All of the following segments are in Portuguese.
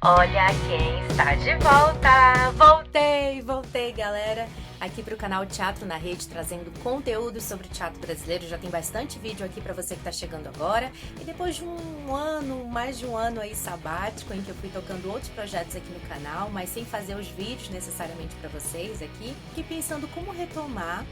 Olha quem está de volta! Voltei, galera! Aqui para o canal Teatro na Rede, trazendo conteúdos sobre o teatro brasileiro. Já tem bastante vídeo aqui para você que está chegando agora. E depois de um ano, mais de um ano aí sabático, em que eu fui tocando outros projetos aqui no canal, mas sem fazer os vídeos necessariamente para vocês aqui, fiquei pensando como retomar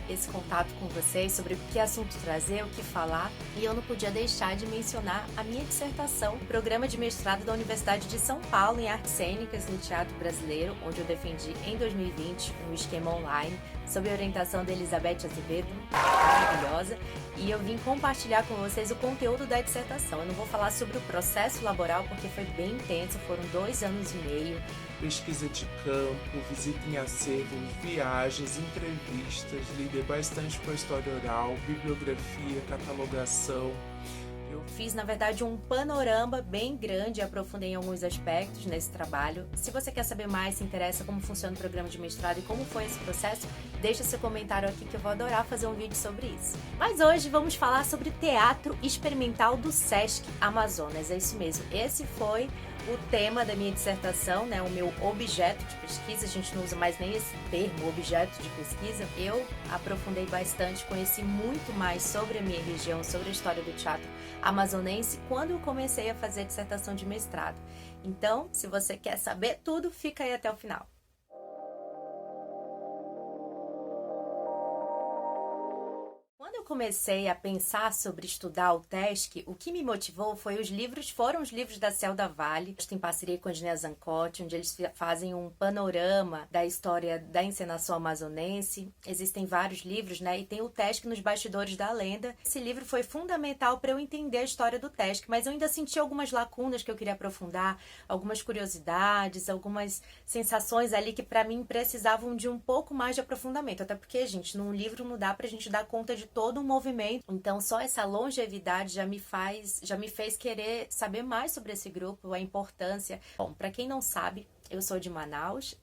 esse contato com vocês, sobre que assunto trazer, o que falar, e eu não podia deixar de mencionar a minha dissertação, o programa de mestrado da Universidade de São Paulo em Artes Cênicas no Teatro Brasileiro, onde eu defendi em 2020 um esquema online sob a orientação da Elizabeth Azevedo, maravilhosa, e eu vim compartilhar com vocês o conteúdo da dissertação. Eu não vou falar sobre o processo laboral porque foi bem intenso, foram 2 anos e meio. Pesquisa de campo, visita em acervo, viagens, entrevistas, lidei bastante com a história oral, bibliografia, catalogação. Eu fiz, na verdade, um panorama bem grande e aprofundei em alguns aspectos nesse trabalho. Se você quer saber mais, se interessa como funciona o programa de mestrado e como foi esse processo, deixa seu comentário aqui que eu vou adorar fazer um vídeo sobre isso. Mas hoje vamos falar sobre Teatro Experimental do Sesc Amazonas, é isso mesmo. Esse foi o tema da minha dissertação, né, o meu objeto de pesquisa. A gente não usa mais nem esse termo, objeto de pesquisa. Eu aprofundei bastante, conheci muito mais sobre a minha região, sobre a história do teatro amazonense, quando eu comecei a fazer a dissertação de mestrado. Então, se você quer saber tudo, fica aí até o final. Quando eu comecei a pensar sobre estudar o TESC, o que me motivou foram os livros da Celda Vale, em parceria com a Gina Zancotti, onde eles fazem um panorama da história da encenação amazonense. Existem vários livros, né? E tem o TESC nos Bastidores da Lenda. Esse livro foi fundamental para eu entender a história do TESC, mas eu ainda senti algumas lacunas que eu queria aprofundar, algumas curiosidades, algumas sensações ali que para mim precisavam de um pouco mais de aprofundamento. Até porque, gente, num livro não dá pra gente dar conta de todo um movimento. Então, só essa longevidade já me fez querer saber mais sobre esse grupo, a importância. Bom, para quem não sabe, eu sou de Manaus,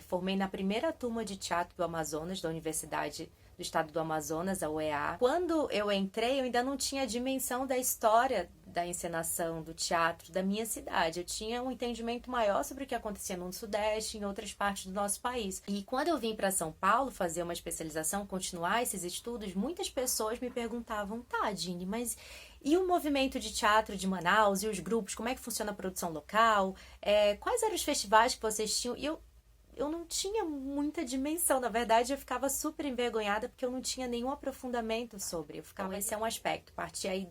formei na primeira turma de teatro do Amazonas, da Universidade do Estado do Amazonas, a UEA. Quando eu entrei, eu ainda não tinha a dimensão da história da encenação, do teatro da minha cidade. Eu tinha um entendimento maior sobre o que acontecia no Sudeste e em outras partes do nosso país. E quando eu vim para São Paulo fazer uma especialização, continuar esses estudos, muitas pessoas me perguntavam: tá, Dini, mas e o movimento de teatro de Manaus e os grupos? Como é que funciona a produção local? Quais eram os festivais que vocês tinham? E eu não tinha muita dimensão, na verdade eu ficava super envergonhada porque eu não tinha nenhum aprofundamento sobre. Esse é um aspecto, parti aí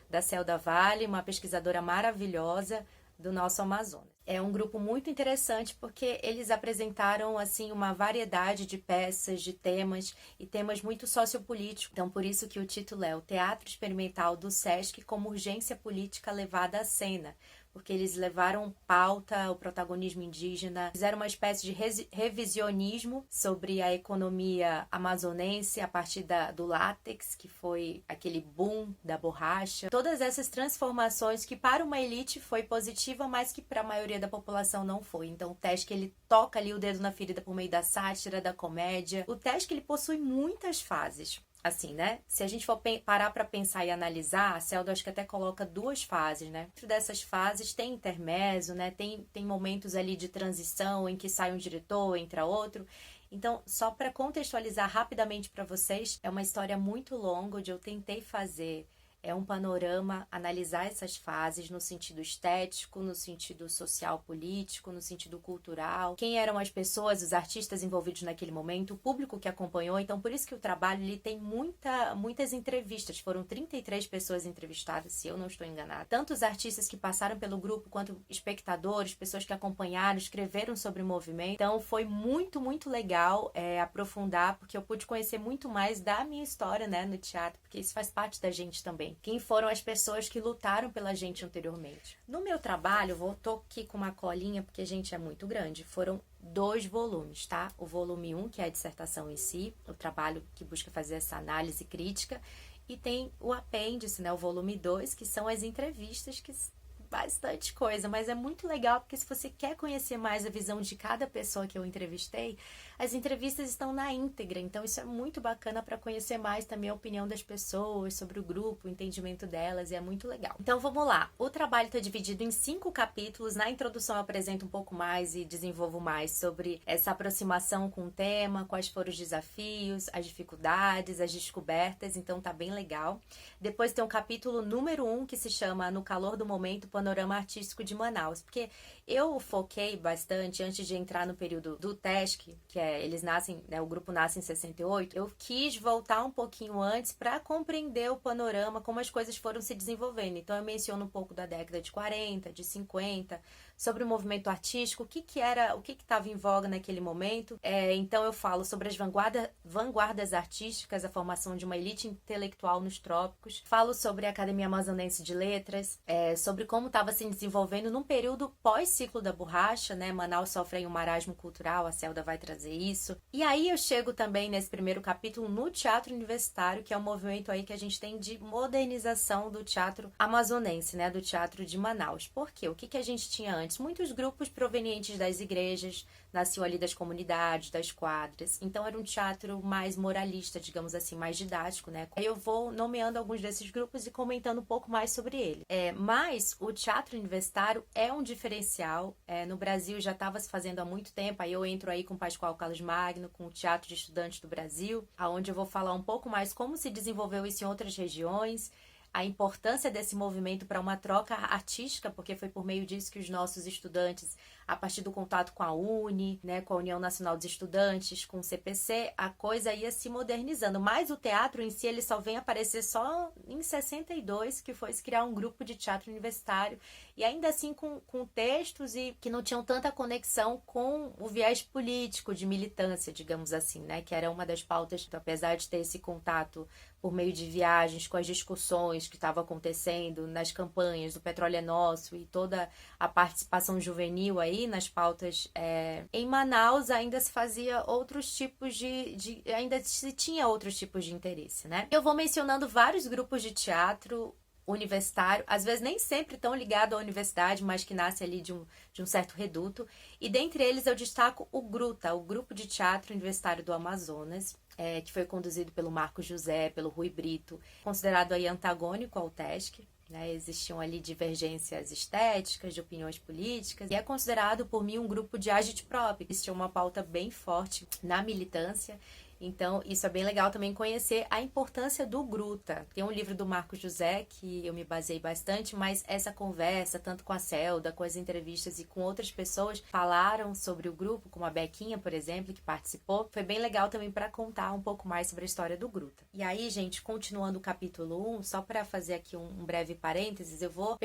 da Celda Vale, uma pesquisadora maravilhosa do nosso Amazonas. É um grupo muito interessante porque eles apresentaram assim uma variedade de peças, de temas e temas muito sociopolíticos. Então por isso que o título é o Teatro Experimental do Sesc como urgência política levada à cena. Porque eles levaram pauta, o protagonismo indígena, fizeram uma espécie de revisionismo sobre a economia amazonense a partir do látex, que foi aquele boom da borracha. Todas essas transformações que para uma elite foi positiva, mas que para a maioria da população não foi. Então o TESC, ele toca ali o dedo na ferida por meio da sátira, da comédia. O TESC, ele possui muitas fases. Assim, né? Se a gente for parar para pensar e analisar, a Celda acho que até coloca 2 fases, né? Dentro dessas fases tem intermezzo, né? Tem momentos ali de transição em que sai um diretor, entra outro. Então, só para contextualizar rapidamente para vocês, é uma história muito longa onde eu tentei fazer um panorama, analisar essas fases no sentido estético, no sentido social político, no sentido cultural, quem eram as pessoas, os artistas envolvidos naquele momento, o público que acompanhou. Então por isso que o trabalho ele tem muitas entrevistas, foram 33 pessoas entrevistadas, se eu não estou enganada, tanto os artistas que passaram pelo grupo quanto espectadores, pessoas que acompanharam, escreveram sobre o movimento. Então foi muito legal aprofundar, porque eu pude conhecer muito mais da minha história, né, no teatro, porque isso faz parte da gente também. Quem foram as pessoas que lutaram pela gente anteriormente. No meu trabalho, tô aqui com uma colinha porque a gente é muito grande. Foram 2 volumes, tá? O volume 1, que é a dissertação em si, o trabalho que busca fazer essa análise crítica, e tem o apêndice, né? O volume 2, que são as entrevistas, que bastante coisa, mas é muito legal porque se você quer conhecer mais a visão de cada pessoa que eu entrevistei, as entrevistas estão na íntegra, então isso é muito bacana para conhecer mais também a opinião das pessoas sobre o grupo, o entendimento delas, e é muito legal. Então vamos lá, o trabalho está dividido em 5 capítulos, na introdução eu apresento um pouco mais e desenvolvo mais sobre essa aproximação com o tema, quais foram os desafios, as dificuldades, as descobertas, então tá bem legal. Depois tem o capítulo número 1, que se chama No Calor do Momento, Panorama Artístico de Manaus, porque eu foquei bastante, antes de entrar no período do TESC, que eles nascem, né, o grupo nasce em 68, eu quis voltar um pouquinho antes para compreender o panorama, como as coisas foram se desenvolvendo. Então eu menciono um pouco da década de 40, de 50, sobre o movimento artístico, o que estava em voga naquele momento. Então eu falo sobre as vanguardas artísticas, a formação de uma elite intelectual nos trópicos. Falo sobre a Academia Amazonense de Letras, sobre como estava se desenvolvendo num período pós-ciclo da borracha, né? Manaus sofre aí um marasmo cultural, a Celda vai trazer isso. E aí eu chego também nesse primeiro capítulo no teatro universitário, que é um movimento aí que a gente tem de modernização do teatro amazonense, né? Do teatro de Manaus. Por quê? O que a gente tinha antes? Muitos grupos provenientes das igrejas, nasciam ali das comunidades, das quadras. Então era um teatro mais moralista, digamos assim, mais didático, né? Aí eu vou nomeando alguns desses grupos e comentando um pouco mais sobre ele. Mas o teatro universitário é um diferencial. No Brasil já estava se fazendo há muito tempo. Aí eu entro aí com o Pascoal Carlos Magno, com o Teatro de Estudantes do Brasil, aonde eu vou falar um pouco mais como se desenvolveu isso em outras regiões, a importância desse movimento para uma troca artística, porque foi por meio disso que os nossos estudantes, a partir do contato com a UNE, né, com a União Nacional dos Estudantes, com o CPC, a coisa ia se modernizando. Mas o teatro em si, ele só vem aparecer só em 62, que foi se criar um grupo de teatro universitário, e ainda assim com textos e que não tinham tanta conexão com o viés político de militância, digamos assim, né, que era uma das pautas, apesar de ter esse contato por meio de viagens, com as discussões que estavam acontecendo nas campanhas do Petróleo é Nosso e toda a participação juvenil aí nas pautas. Em Manaus ainda se fazia outros tipos ainda se tinha outros tipos de interesse, né? Eu vou mencionando vários grupos de teatro universitário, às vezes nem sempre tão ligado à universidade, mas que nasce ali de um certo reduto. E dentre eles eu destaco o GRUTA, o Grupo de Teatro Universitário do Amazonas, que foi conduzido pelo Marcos José, pelo Rui Brito, considerado aí antagônico ao TESC. Né, existiam ali divergências estéticas, de opiniões políticas, e é considerado por mim um grupo de agitprop. Existia uma pauta bem forte na militância. Então, isso é bem legal também conhecer a importância do GRUTA. Tem um livro do Marcos José que eu me baseei bastante, mas essa conversa, tanto com a Celda, com as entrevistas e com outras pessoas, falaram sobre o grupo, como a Bequinha, por exemplo, que participou. Foi bem legal também para contar um pouco mais sobre a história do GRUTA. E aí, gente, continuando o capítulo 1, só para fazer aqui um breve parênteses, eu vou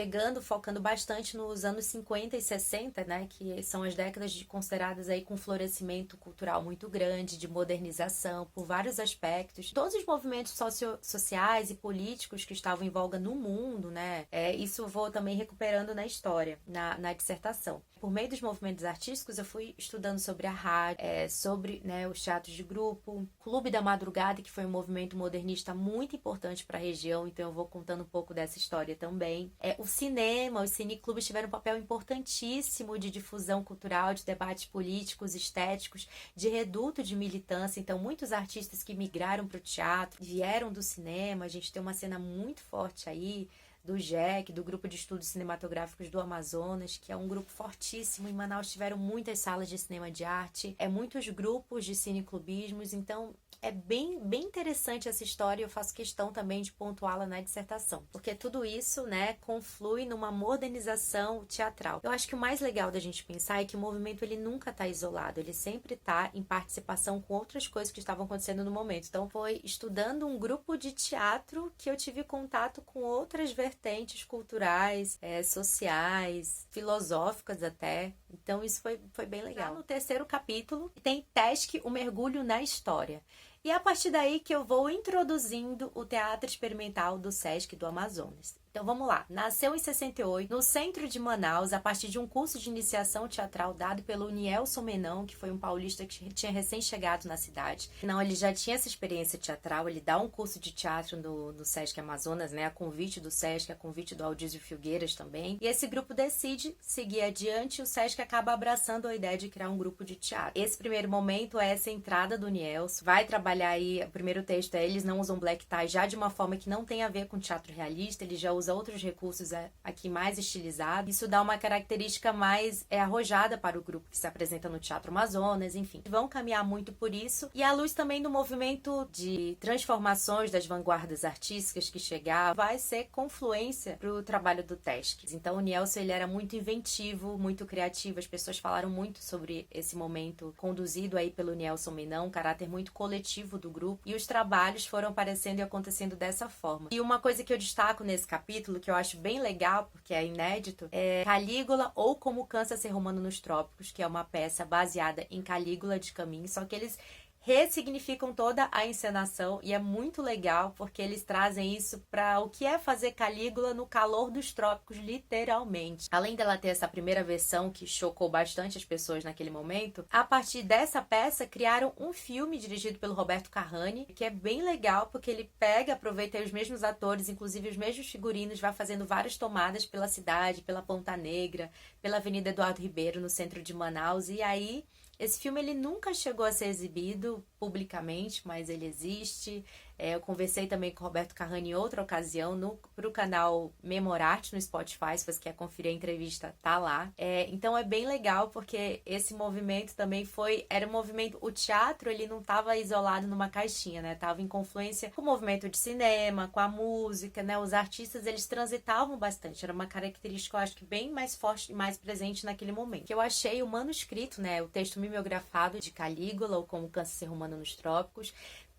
focando bastante nos anos 50 e 60, né, que são as décadas consideradas aí com florescimento cultural muito grande, de modernização, por vários aspectos. Todos os movimentos sociais e políticos que estavam em voga no mundo, né? Isso eu vou também recuperando na história, na dissertação. Por meio dos movimentos artísticos, eu fui estudando sobre a rádio, sobre, né, os teatros de grupo, Clube da Madrugada, que foi um movimento modernista muito importante para a região, então eu vou contando um pouco dessa história também. O cinema, os cineclubes tiveram um papel importantíssimo de difusão cultural, de debates políticos, estéticos, de reduto de militância. Então, muitos artistas que migraram para o teatro vieram do cinema. A gente tem uma cena muito forte aí do GEC, do Grupo de Estudos Cinematográficos do Amazonas, que é um grupo fortíssimo. Em Manaus tiveram muitas salas de cinema de arte, muitos grupos de cineclubismos. Então, é bem interessante essa história e eu faço questão também de pontuá-la na dissertação, porque tudo isso, né, conflui numa modernização teatral. Eu acho que o mais legal da gente pensar é que o movimento ele nunca está isolado, ele sempre está em participação com outras coisas que estavam acontecendo no momento. Então, foi estudando um grupo de teatro que eu tive contato com outras vertentes culturais, sociais, filosóficas até. Então, isso foi bem legal. Já no terceiro capítulo, tem TESC, o mergulho na história. E é a partir daí que eu vou introduzindo o Teatro Experimental do SESC do Amazonas. Então vamos lá. Nasceu em 68, no centro de Manaus, a partir de um curso de iniciação teatral dado pelo Nielson Menão, que foi um paulista que tinha recém-chegado na cidade. Não, ele já tinha essa experiência teatral, ele dá um curso de teatro no Sesc Amazonas, né? A convite do Sesc, a convite do Aldísio Filgueiras também. E esse grupo decide seguir adiante e o Sesc acaba abraçando a ideia de criar um grupo de teatro. Esse primeiro momento é essa entrada do Nielson. Vai trabalhar aí, o primeiro texto é eles não usam black tie já de uma forma que não tem a ver com teatro realista, ele já usa outros recursos aqui mais estilizados. Isso dá uma característica mais arrojada para o grupo que se apresenta no Teatro Amazonas, enfim. Vão caminhar muito por isso. E à luz também do movimento de transformações das vanguardas artísticas que chegavam, vai ser confluência para o trabalho do Tesc. Então o Nielson ele era muito inventivo, muito criativo. As pessoas falaram muito sobre esse momento conduzido aí pelo Nielson Menão, um caráter muito coletivo do grupo. E os trabalhos foram aparecendo e acontecendo dessa forma. E uma coisa que eu destaco nesse capítulo, que eu acho bem legal, porque é inédito, é Calígula ou Como Cansa Ser Romano nos Trópicos, que é uma peça baseada em Calígula de Camus, só que eles ressignificam toda a encenação e é muito legal porque eles trazem isso para o que é fazer Calígula no calor dos trópicos, literalmente. Além dela ter essa primeira versão que chocou bastante as pessoas naquele momento, a partir dessa peça criaram um filme dirigido pelo Roberto Carrani, que é bem legal porque ele aproveita os mesmos atores, inclusive os mesmos figurinos, vai fazendo várias tomadas pela cidade, pela Ponta Negra, pela Avenida Eduardo Ribeiro, no centro de Manaus, e aí esse filme ele nunca chegou a ser exibido publicamente, mas ele existe. Eu conversei também com o Roberto Carrani em outra ocasião para o canal Memorarte no Spotify, se você quer conferir a entrevista, tá lá. Então é bem legal porque esse movimento também era um movimento, o teatro ele não estava isolado numa caixinha, né? Tava em confluência com o movimento de cinema, com a música, né? Os artistas eles transitavam bastante, era uma característica eu acho que bem mais forte e mais presente naquele momento. Que eu achei o manuscrito, né? O texto mimeografado de Calígula, ou Como Cansa Ser Romano nos Trópicos,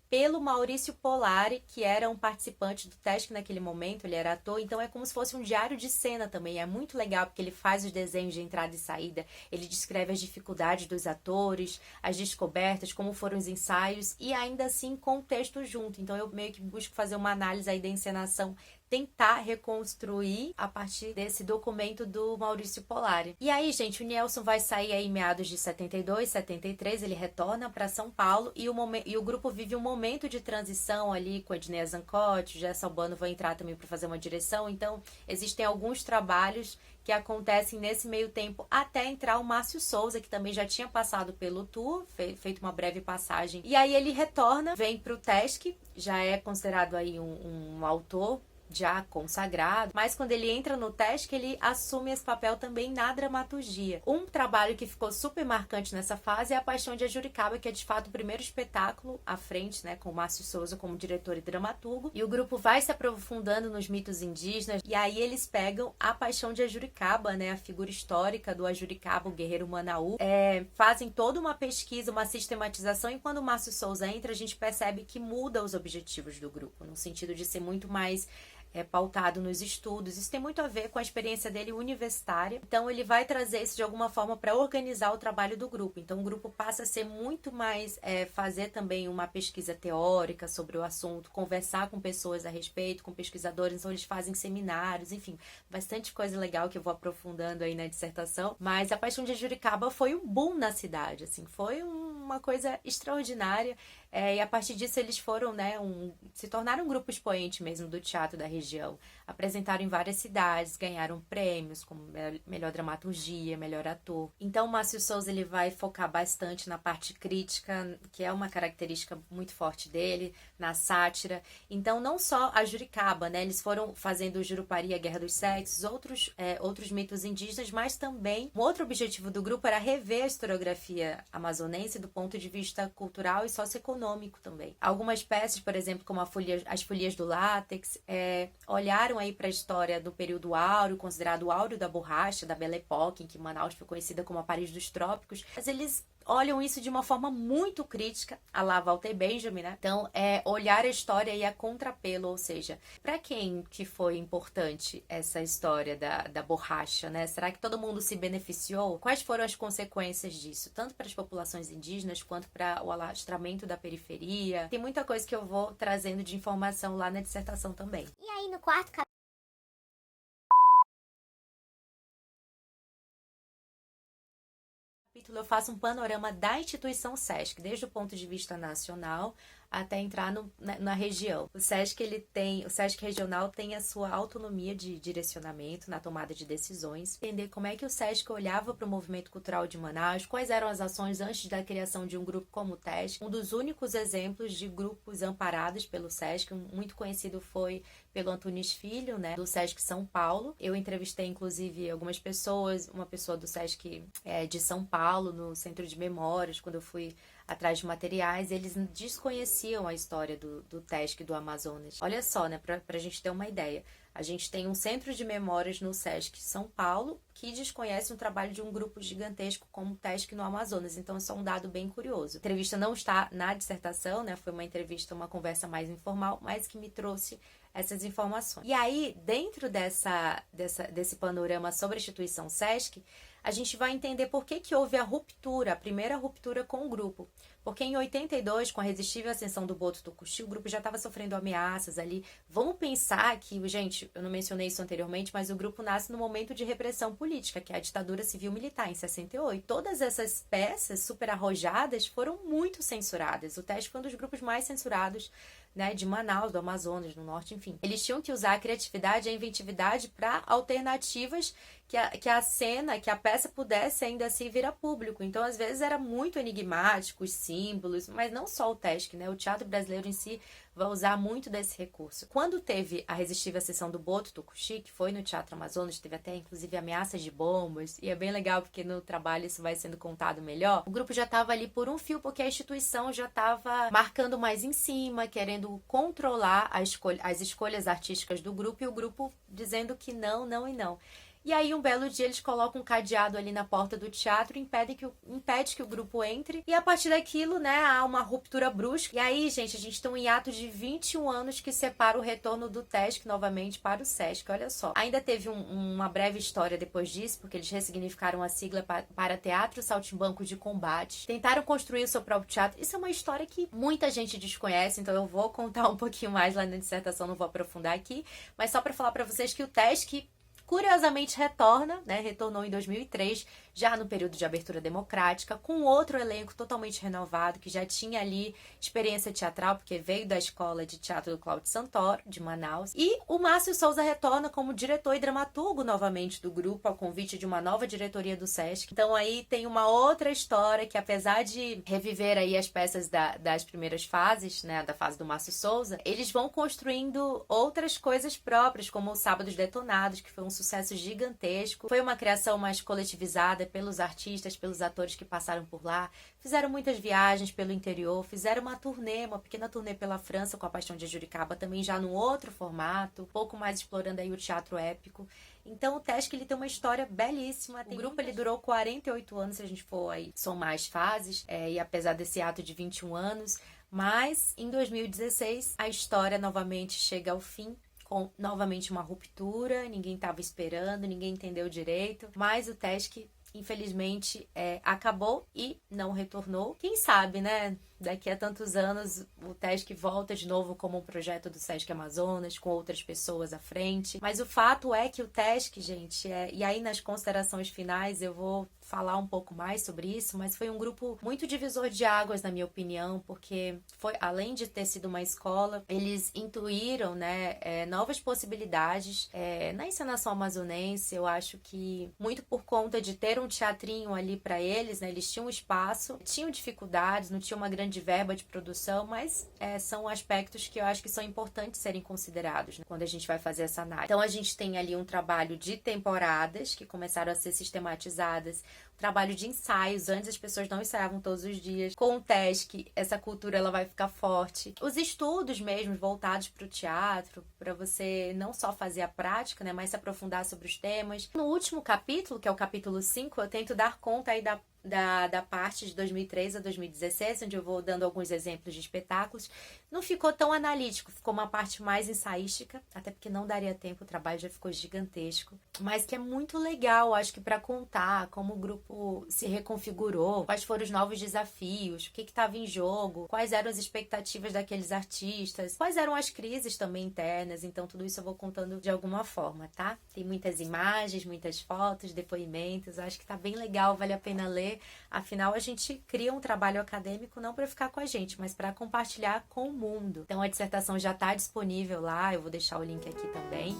pelo Maurício Polari, que era um participante do Tesc naquele momento, ele era ator, então é como se fosse um diário de cena também, é muito legal porque ele faz os desenhos de entrada e saída, ele descreve as dificuldades dos atores, as descobertas, como foram os ensaios e ainda assim com o texto junto, então eu meio que busco fazer uma análise aí da encenação, tentar reconstruir a partir desse documento do Maurício Polari. E aí, gente, o Nielson vai sair aí em meados de 72, 73, ele retorna para São Paulo e o grupo vive um momento de transição ali com a Edneia Zancotti, o Gerson Albano vai entrar também para fazer uma direção, então existem alguns trabalhos que acontecem nesse meio tempo até entrar o Márcio Souza, que também já tinha passado pelo tour, feito uma breve passagem. E aí ele retorna, vem para o Tesc, já é considerado aí um autor já consagrado, mas quando ele entra no Tesc, ele assume esse papel também na dramaturgia. Um trabalho que ficou super marcante nessa fase é A Paixão de Ajuricaba, que é de fato o primeiro espetáculo à frente, né, com o Márcio Souza como diretor e dramaturgo, e o grupo vai se aprofundando nos mitos indígenas, e aí eles pegam A Paixão de Ajuricaba, né, a figura histórica do Ajuricaba, o guerreiro Manaú, fazem toda uma pesquisa, uma sistematização, e quando o Márcio Souza entra, a gente percebe que muda os objetivos do grupo, no sentido de ser muito mais pautado nos estudos. Isso tem muito a ver com a experiência dele universitária. Então, ele vai trazer isso de alguma forma para organizar o trabalho do grupo. Então, o grupo passa a ser muito mais fazer também uma pesquisa teórica sobre o assunto, conversar com pessoas a respeito, com pesquisadores. Então, eles fazem seminários, enfim, bastante coisa legal que eu vou aprofundando aí na dissertação. Mas A Paixão de Ajuricaba foi um boom na cidade, assim, foi uma coisa extraordinária. E a partir disso eles foram, né, se tornaram um grupo expoente mesmo do teatro da região. Apresentaram em várias cidades, ganharam prêmios como melhor dramaturgia, melhor ator. Então o Márcio Souza ele vai focar bastante na parte crítica, que é uma característica muito forte dele, na sátira. Então não só a Juricaba, né, eles foram fazendo o Jurupari, a Guerra dos Sexos, outros mitos indígenas, mas também um outro objetivo do grupo era rever a historiografia amazonense do ponto de vista cultural e socioeconômico também. Algumas peças, por exemplo, como As Folias do Látex, olharam aí para a história do período áureo, considerado o áureo da borracha, da Belle Époque, em que Manaus foi conhecida como a Paris dos Trópicos, mas eles olham isso de uma forma muito crítica, a la Walter Benjamin, né? Então, olhar a história e a contrapelo, ou seja, para quem que foi importante essa história da borracha, né? Será que todo mundo se beneficiou? Quais foram as consequências disso? Tanto para as populações indígenas, quanto para o alastramento da periferia. Tem muita coisa que eu vou trazendo de informação lá na dissertação também. E aí, no quarto Eu faço um panorama da instituição SESC, desde o ponto de vista nacional até entrar na região. O SESC regional tem a sua autonomia de direcionamento na tomada de decisões, entender como é que o SESC olhava para o movimento cultural de Manaus, quais eram as ações antes da criação de um grupo como o TESC. Um dos únicos exemplos de grupos amparados pelo SESC, muito conhecido foi pelo Antunes Filho, né, do SESC São Paulo. Eu entrevistei, inclusive, algumas pessoas, uma pessoa do SESC de São Paulo, no Centro de Memórias, quando eu fui atrás de materiais, eles desconheciam a história do TESC do Amazonas. Olha só, né, pra gente ter uma ideia. A gente tem um centro de memórias no SESC São Paulo que desconhece um trabalho de um grupo gigantesco como o TESC no Amazonas. Então, isso é um dado bem curioso. A entrevista não está na dissertação, né? Foi uma entrevista, uma conversa mais informal, mas que me trouxe essas informações. E aí, dentro desse panorama sobre a instituição SESC, a gente vai entender por que houve a ruptura, a primeira ruptura com o grupo. Porque em 82, com a resistível ascensão do Boto Tucuxi, o grupo já estava sofrendo ameaças ali. Vamos pensar que, gente, eu não mencionei isso anteriormente, mas o grupo nasce no momento de repressão política, que é a ditadura civil-militar, em 68. Todas essas peças super arrojadas foram muito censuradas. O TESC foi um dos grupos mais censurados, né, de Manaus, do Amazonas, no norte, enfim. Eles tinham que usar a criatividade e a inventividade para alternativas que a peça pudesse ainda assim vir a público. Então, às vezes, era muito enigmático, os símbolos, mas não só o TESC, né? O teatro brasileiro em si vai usar muito desse recurso. Quando teve a resistível ascensão do Boto Tucuxi, que foi no Teatro Amazonas, teve até, inclusive, ameaças de bombas, e é bem legal porque no trabalho isso vai sendo contado melhor. O grupo já estava ali por um fio, porque a instituição já estava marcando mais em cima, querendo controlar as escolhas artísticas do grupo, e o grupo dizendo que não, não e não. E aí, um belo dia, eles colocam um cadeado ali na porta do teatro, impede que o grupo entre. E a partir daquilo, né, há uma ruptura brusca. E aí, gente, a gente tem um hiato de 21 anos que separa o retorno do TESC novamente para o SESC. Olha só. Ainda teve uma breve história depois disso, porque eles ressignificaram a sigla para Teatro Saltimbanco de Combate. Tentaram construir o seu próprio teatro. Isso é uma história que muita gente desconhece, então eu vou contar um pouquinho mais lá na dissertação, não vou aprofundar aqui. Mas só para falar para vocês que o TESC curiosamente retornou em 2003, já no período de abertura democrática, com outro elenco totalmente renovado, que já tinha ali experiência teatral, porque veio da Escola de Teatro do Cláudio Santoro, de Manaus. E o Márcio Souza retorna como diretor e dramaturgo novamente do grupo, ao convite de uma nova diretoria do SESC. Então aí tem uma outra história que, apesar de reviver aí as peças das primeiras fases, né, da fase do Márcio Souza, eles vão construindo outras coisas próprias, como o Sábados Detonados, que foi um sucesso gigantesco. Foi uma criação mais coletivizada pelos artistas, pelos atores que passaram por lá. Fizeram muitas viagens pelo interior, fizeram uma pequena turnê pela França com a Paixão de Juricaba, também já num outro formato, um pouco mais explorando aí o teatro épico. Então o TESC ele tem uma história belíssima. O grupo ele durou 48 anos, se a gente for aí somar as fases, e apesar desse ato de 21 anos, mas em 2016 a história novamente chega ao fim, com novamente uma ruptura, ninguém estava esperando, ninguém entendeu direito, mas o TESC, infelizmente, acabou e não retornou. Quem sabe, né? Daqui a tantos anos o TESC volta de novo como um projeto do SESC Amazonas, com outras pessoas à frente. Mas o fato é que o TESC, gente, e aí nas considerações finais eu vou falar um pouco mais sobre isso, mas foi um grupo muito divisor de águas, na minha opinião, porque foi, além de ter sido uma escola, eles intuíram, né, novas possibilidades na encenação amazonense. Eu acho que muito por conta de ter um teatrinho ali para eles, né, eles tinham espaço, tinham dificuldades, não tinham uma grande verba de produção, mas são aspectos que eu acho que são importantes serem considerados, né, quando a gente vai fazer essa análise. Então a gente tem ali um trabalho de temporadas que começaram a ser sistematizadas, trabalho de ensaios, antes as pessoas não ensaiavam todos os dias. Com o TESC, essa cultura ela vai ficar forte. Os estudos mesmo voltados para o teatro, para você não só fazer a prática, né, mas se aprofundar sobre os temas. No último capítulo, que é o capítulo 5, eu tento dar conta aí da parte de 2003 a 2016, onde eu vou dando alguns exemplos de espetáculos. Não ficou tão analítico, ficou uma parte mais ensaística, até porque não daria tempo, o trabalho já ficou gigantesco, mas que é muito legal, acho que para contar como o grupo grupo se reconfigurou, quais foram os novos desafios, o que estava em jogo, quais eram as expectativas daqueles artistas, quais eram as crises também internas. Então tudo isso eu vou contando de alguma forma, tá? Tem muitas imagens, muitas fotos, depoimentos, acho que tá bem legal, vale a pena ler. Afinal, a gente cria um trabalho acadêmico não para ficar com a gente, mas para compartilhar com o mundo. Então a dissertação já está disponível lá, eu vou deixar o link aqui também.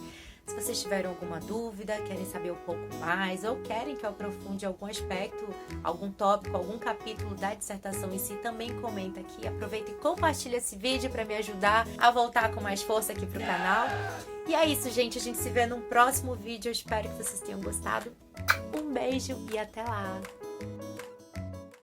Se vocês tiverem alguma dúvida, querem saber um pouco mais ou querem que eu aprofunde algum aspecto, algum tópico, algum capítulo da dissertação em si, também comenta aqui. Aproveita e compartilha esse vídeo para me ajudar a voltar com mais força aqui pro canal. E é isso, gente. A gente se vê num próximo vídeo. Eu espero que vocês tenham gostado. Um beijo e até lá!